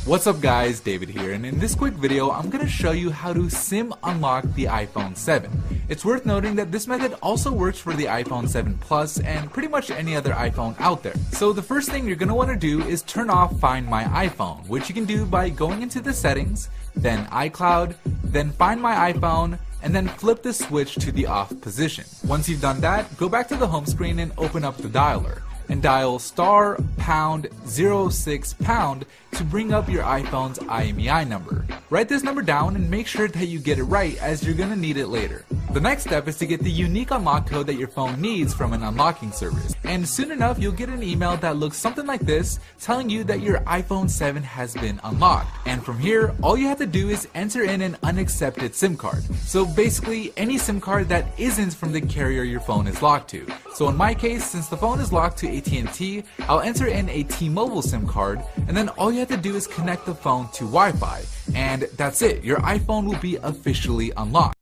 What's up guys, David here, and in this quick video I'm going to show you how to SIM unlock the iPhone 7. It's worth noting that this method also works for the iPhone 7 Plus and pretty much any other iPhone out there. So the first thing you're going to want to do is turn off Find My iPhone, which you can do by going into the settings, then iCloud, then Find My iPhone, and then flip the switch to the off position. Once you've done that, go back to the home screen and open up the dialer and dial *#06# to bring up your iPhone's IMEI number. Write this number down and make sure that you get it right, as you're gonna need it later. The next step is to get the unique unlock code that your phone needs from an unlocking service, and soon enough you'll get an email that looks something like this, telling you that your iPhone 7 has been unlocked. And from here, all you have to do is enter in an unaccepted SIM card. So basically any SIM card that isn't from the carrier your phone is locked to. So in my case, since the phone is locked to AT&T, I'll enter in a T-Mobile SIM card, and then all you have to do is connect the phone to Wi-Fi, and that's it. Your iPhone will be officially unlocked.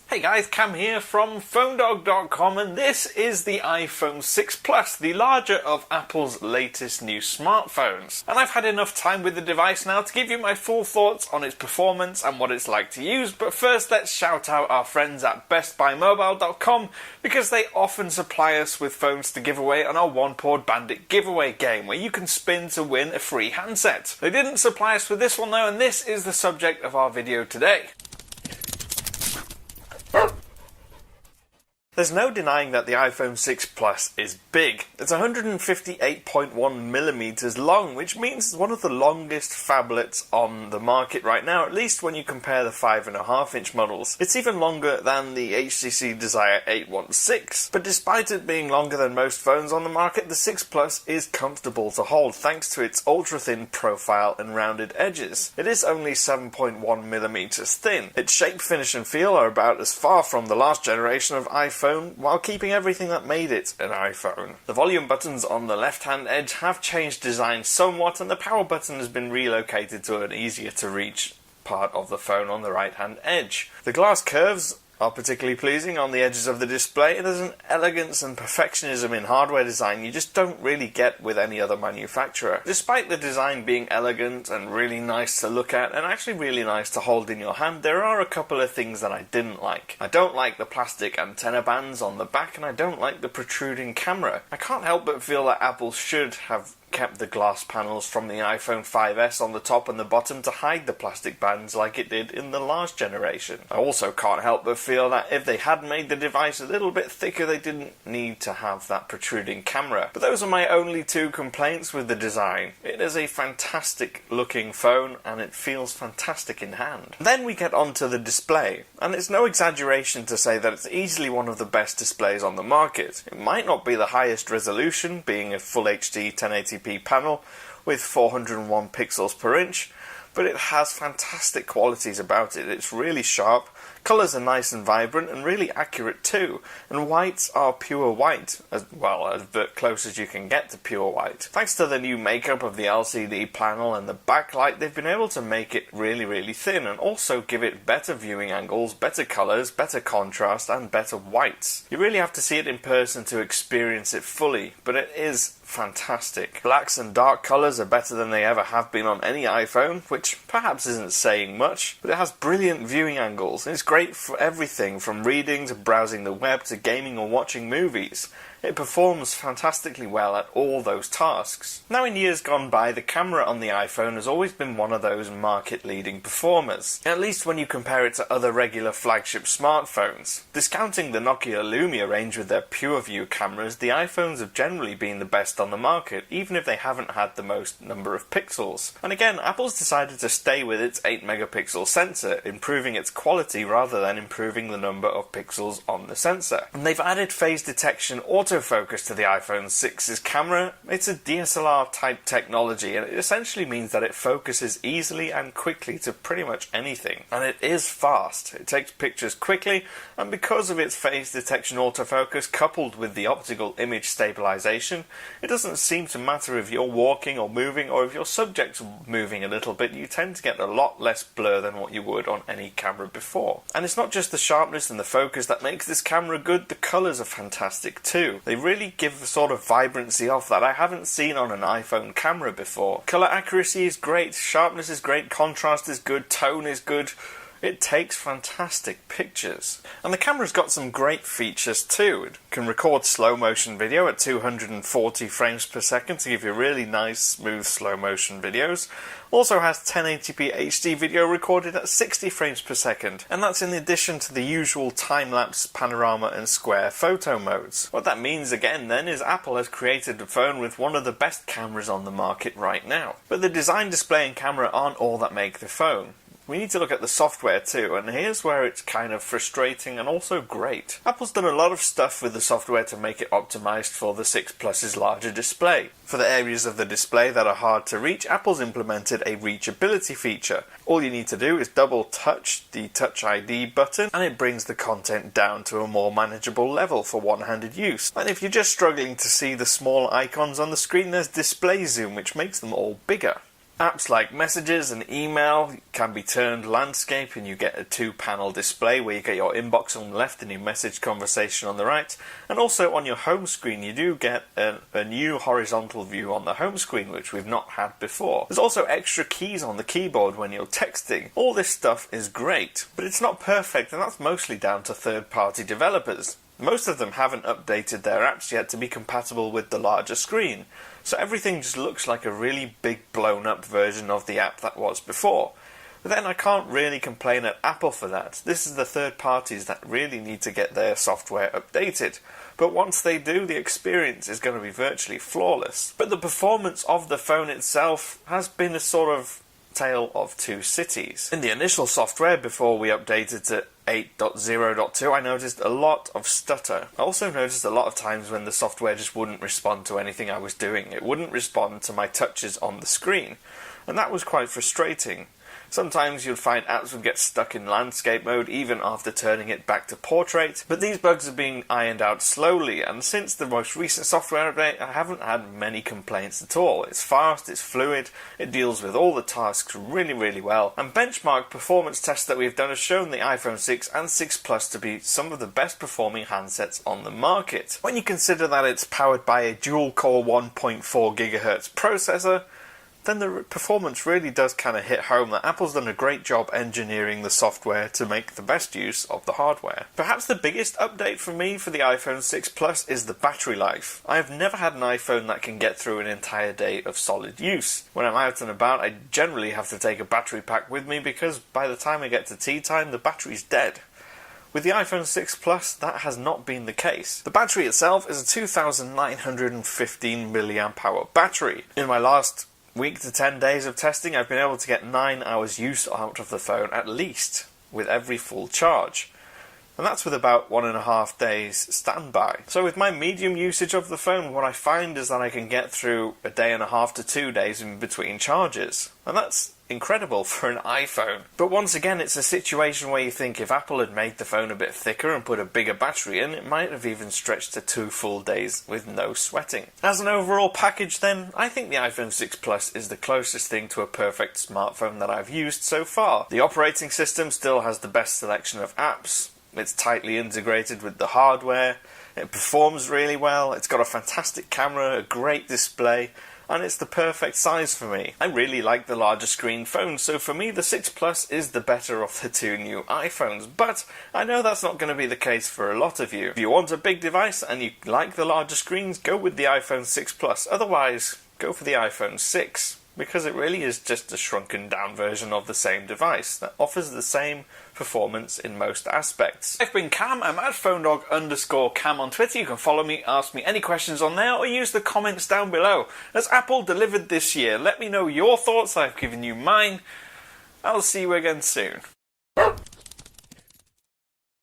Hey guys, Cam here from PhoneDog.com, and this is the iPhone 6 Plus, the larger of Apple's latest new smartphones. And I've had enough time with the device now to give you my full thoughts on its performance and what it's like to use, but first let's shout out our friends at BestBuyMobile.com, because they often supply us with phones to give away on our One Port Bandit giveaway game, where you can spin to win a free handset. They didn't supply us with this one though, and this is the subject of our video today. There's no denying that the iPhone 6 Plus is big. It's 158.1mm long, which means it's one of the longest phablets on the market right now, at least when you compare the 5.5-inch models. It's even longer than the HTC Desire 816, but despite it being longer than most phones on the market, the 6 Plus is comfortable to hold thanks to its ultra-thin profile and rounded edges. It is only 7.1mm thin. Its shape, finish and feel are about as far from the last generation of iPhone, while keeping everything that made it an iPhone. The volume buttons on the left-hand edge have changed design somewhat, and the power button has been relocated to an easier to reach part of the phone on the right-hand edge. The glass curves are particularly pleasing on the edges of the display, and there's an elegance and perfectionism in hardware design you just don't really get with any other manufacturer. Despite the design being elegant and really nice to look at, and actually really nice to hold in your hand, there are a couple of things that I didn't like. I don't like the plastic antenna bands on the back, and I don't like the protruding camera. I can't help but feel that Apple should have kept the glass panels from the iPhone 5S on the top and the bottom to hide the plastic bands like it did in the last generation. I also can't help but feel that if they had made the device a little bit thicker, they didn't need to have that protruding camera. But those are my only two complaints with the design. It is a fantastic looking phone and it feels fantastic in hand. Then we get onto the display, and it's no exaggeration to say that it's easily one of the best displays on the market. It might not be the highest resolution, being a full HD 1080p panel with 401 pixels per inch, but it has fantastic qualities about it. It's really sharp, colours are nice and vibrant and really accurate too, and whites are pure white, as well as close as you can get to pure white. Thanks to the new makeup of the LCD panel and the backlight, they've been able to make it really thin and also give it better viewing angles, better colours, better contrast and better whites. You really have to see it in person to experience it fully, but it is fantastic. Blacks and dark colours are better than they ever have been on any iPhone, which perhaps isn't saying much, but it has brilliant viewing angles, and it's great for everything from reading to browsing the web to gaming or watching movies. It performs fantastically well at all those tasks. Now, in years gone by, the camera on the iPhone has always been one of those market-leading performers, at least when you compare it to other regular flagship smartphones. Discounting the Nokia Lumia range with their PureView cameras, the iPhones have generally been the best on the market, even if they haven't had the most number of pixels. And again, Apple's decided to stay with its 8-megapixel sensor, improving its quality rather than improving the number of pixels on the sensor. And they've added phase detection autofocus to the iPhone 6's camera. It's a DSLR type technology, and it essentially means that it focuses easily and quickly to pretty much anything. And it is fast. It takes pictures quickly, and because of its phase detection autofocus coupled with the optical image stabilization, it doesn't seem to matter if you're walking or moving, or if your subject's moving a little bit, you tend to get a lot less blur than what you would on any camera before. And it's not just the sharpness and the focus that makes this camera good, the colours are fantastic too. They really give a sort of vibrancy off that I haven't seen on an iPhone camera before. Colour accuracy is great, sharpness is great, contrast is good, tone is good. It takes fantastic pictures. And the camera's got some great features too. It can record slow motion video at 240 frames per second to give you really nice, smooth slow motion videos. Also has 1080p HD video recorded at 60 frames per second, and that's in addition to the usual time-lapse, panorama and square photo modes. What that means again then is Apple has created a phone with one of the best cameras on the market right now. But the design, display and camera aren't all that make the phone. We need to look at the software too, and here's where it's kind of frustrating and also great. Apple's done a lot of stuff with the software to make it optimized for the 6 Plus's larger display. For the areas of the display that are hard to reach, Apple's implemented a reachability feature. All you need to do is double touch the Touch ID button, and it brings the content down to a more manageable level for one-handed use. And if you're just struggling to see the small icons on the screen, there's display zoom, which makes them all bigger. Apps like Messages and Email can be turned landscape, and you get a 2-panel display where you get your inbox on the left and your message conversation on the right. And also on your home screen you do get a new horizontal view on the home screen, which we've not had before. There's also extra keys on the keyboard when you're texting. All this stuff is great, but it's not perfect, and that's mostly down to third-party developers. Most of them haven't updated their apps yet to be compatible with the larger screen, so everything just looks like a really big blown up version of the app that was before. But then I can't really complain at Apple for that. This is the third parties that really need to get their software updated. But once they do, the experience is going to be virtually flawless. But the performance of the phone itself has been a sort of tale of two cities. In the initial software, before we updated to 8.0.2, I noticed a lot of stutter. I also noticed a lot of times when the software just wouldn't respond to anything I was doing. It wouldn't respond to my touches on the screen, and that was quite frustrating. Sometimes you'd find apps would get stuck in landscape mode even after turning it back to portrait, but these bugs are being ironed out slowly, and since the most recent software update I haven't had many complaints at all. It's fast, it's fluid, it deals with all the tasks really well, and benchmark performance tests that we've done have shown the iPhone 6 and 6 Plus to be some of the best performing handsets on the market. When you consider that it's powered by a dual-core 1.4 GHz processor, then the performance really does kind of hit home that Apple's done a great job engineering the software to make the best use of the hardware. Perhaps the biggest update for me for the iPhone 6 Plus is the battery life. I have never had an iPhone that can get through an entire day of solid use. When I'm out and about, I generally have to take a battery pack with me because by the time I get to tea time, the battery's dead. With the iPhone 6 Plus, that has not been the case. The battery itself is a 2,915 mAh battery. In my last week to 10 days of testing, I've been able to get 9 hours use out of the phone at least, with every full charge. And that's with about 1.5 days standby. So with my medium usage of the phone, what I find is that I can get through a day and a half to 2 days in between charges. And that's incredible for an iPhone. But once again, it's a situation where you think if Apple had made the phone a bit thicker and put a bigger battery in, it might have even stretched to 2 full days with no sweating. As an overall package then, I think the iPhone 6 Plus is the closest thing to a perfect smartphone that I've used so far. The operating system still has the best selection of apps. It's tightly integrated with the hardware. It performs really well, it's got a fantastic camera, a great display, and it's the perfect size for me. I really like the larger screen phone, so for me the 6 Plus is the better of the two new iPhones, but I know that's not going to be the case for a lot of you. If you want a big device and you like the larger screens, go with the iPhone 6 Plus, otherwise go for the iPhone 6. Because it really is just a shrunken down version of the same device that offers the same performance in most aspects. I've been Cam, I'm at PhoneDog_Cam on Twitter. You can follow me, ask me any questions on there, or use the comments down below. As Apple delivered this year, let me know your thoughts, I've given you mine. I'll see you again soon.